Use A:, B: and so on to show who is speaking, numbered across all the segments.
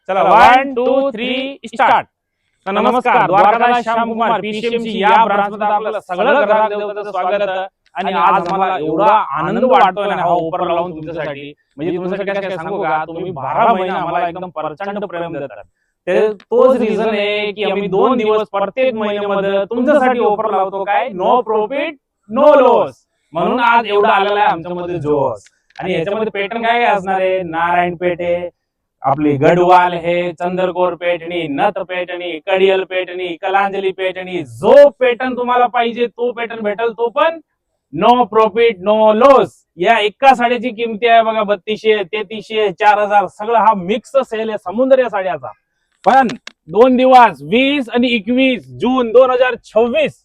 A: चला 1 2 3 स्टार्ट. नमस्कार, द्वारकादास श्यामकुमार पीसीएमसी या ब्रांच मध्ये आपलं सगळं ग्राहक देवताचं स्वागत आहे. आणि आज मला एवढा आनंद वाटतोय ना हा ऑफर लावून तुमच्यासाठी. म्हणजे तुमच्यासाठी काय सांगू का, तुम्ही 12 महिने आम्हाला एकदम प्रचंड प्रेम देतात. ते तोच रिझन आहे की आम्ही 2 दिवस प्रत्येक महिन्यामध्ये तुमच्यासाठी ऑफर लावतो. काय नो प्रॉफिट नो लॉस. म्हणून आज एवढा आलेला आहे आमच्यामध्ये जोश. आणि याच्यामध्ये पॅटर्न काय काय असणार आहे, नारायण पेठ आहे, आपली गडवाल है, चंद्रकोर पेटणी, नथ पेटणी, कडियल पेटणी, कलांजली पेटणी. जो पॅटर्न तुम्हाला पाहिजे तो पॅटर्न भेटेल, तो पण नो प्रॉफिट नो लॉस. या एका साडीची किमती आहे बघा 3200, 3300, 4000. सगळं हा मिक्स सेल आहे समुद्र या साड्याचा. पण 2 दिवस 20 आणि 21 जून 2026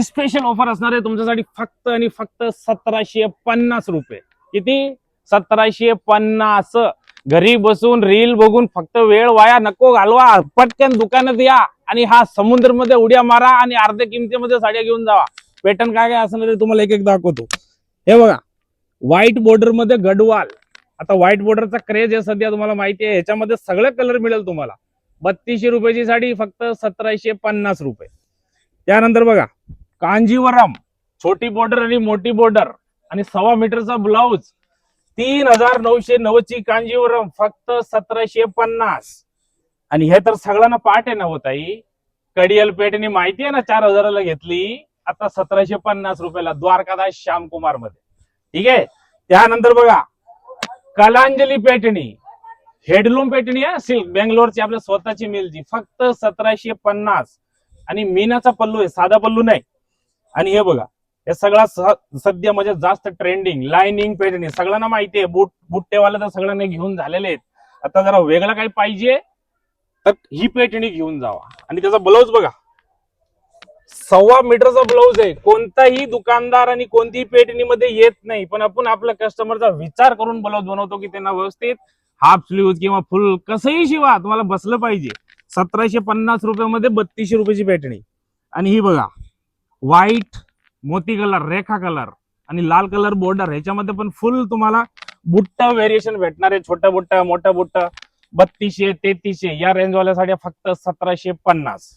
A: स्पेशल ऑफर असणार आहे तुमच्यासाठी. फक्त आणि फक्त 1750 रुपये. किती? 1750. घरी बसून रील बघून फक्त वेळ वाया नको घालवा. पटकन दुकानात या आणि हा समुद्र मध्ये उड्या मारा आणि अर्ध्या किमतीमध्ये साड्या घेऊन जावा. पॅटर्न काय काय असणार तुम्हाला एक एक दाखवतो. हे बघा, व्हाईट बॉर्डर मध्ये गडवाल. आता व्हाईट बॉर्डरचा क्रेज आहे सध्या, तुम्हाला माहिती आहे. ह्याच्यामध्ये सगळे कलर मिळेल तुम्हाला. 3200 रुपयाची साडी फक्त 1750 रुपये. त्यानंतर बघा, कांजीवरम, छोटी बॉर्डर आणि मोठी बॉर्डर आणि 1.25 मीटरचा ब्लाउज, 3990 ची कांजीवरम फक्त 1750. आणि हे तर सगळ्यांना पाठ आहे ना होताई. कडियल पेटणी माहिती आहे ना, 4000 ला घेतली, आता 1750 रुपयाला द्वारकादास श्यामकुमार मध्ये. ठीक आहे. त्यानंतर बघा, कलांजली पेटणी, हेडलूम पेटणी आहे, सिल्क बेंगलोरची आपल्या स्वतःची मिलची, फक्त 1750. आणि मीनाचा पल्लू आहे, साधा पल्लू नाही. आणि हे बघा, हे सगळा सध्या म्हणजे जास्त ट्रेंडिंग लाइनिंग पेटणी, सगळ्यांना माहिती आहे. बुट्टेवाले तर सगळ्यांना घेऊन झालेले आहेत. आता जरा वेगळं काही पाहिजे तर ही पेटणी घेऊन जावा. आणि त्याचा ब्लाऊज बघा, 1.25 मीटरचा ब्लाऊज आहे. कोणताही दुकानदार आणि कोणतीही पेटणीमध्ये येत नाही. पण आपण आपल्या कस्टमरचा विचार करून ब्लाऊज बनवतो की त्यांना व्यवस्थित हाफ स्लीव्ह किंवा फुल कसंही शिवा, तुम्हाला बसलं पाहिजे. 1750 रुपयामध्ये 3200 रुपयाची पेटणी. आणि ही बघा, व्हाईट मोती कलर, रेखा कलर आणि लाल कलर बॉर्डर. ह्याच्यामध्ये पण फुल तुम्हाला बुट्टा व्हेरिएशन भेटणार आहे. छोटा बुट्टा, मोठा बुट्टा. 3200, 3300 या रेंज वाल्या साड्या फक्त 1750.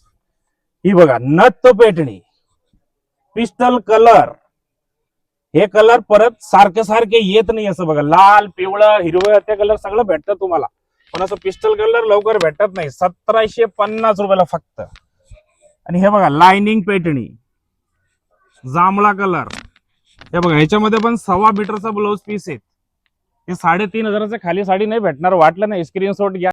A: ही बघा, नथ पेटणी, पिस्टल कलर. हे कलर परत सारखे सारखे येत नाही. असं बघा, लाल, पिवळं, हिरवं ते कलर सगळं भेटतं तुम्हाला. पण असं पिस्टल कलर लवकर भेटत नाही. 1750 रुपयाला फक्त. आणि हे बघा, लाइनिंग पेटणी, जांभळा कलर. हे बघा, ह्याच्यामध्ये पण 1.25 मीटरचा ब्लाऊज पीस आहे. हे 3500 खाली साडी नाही भेटणार. वाटलं नाही स्क्रीनशॉट घ्या.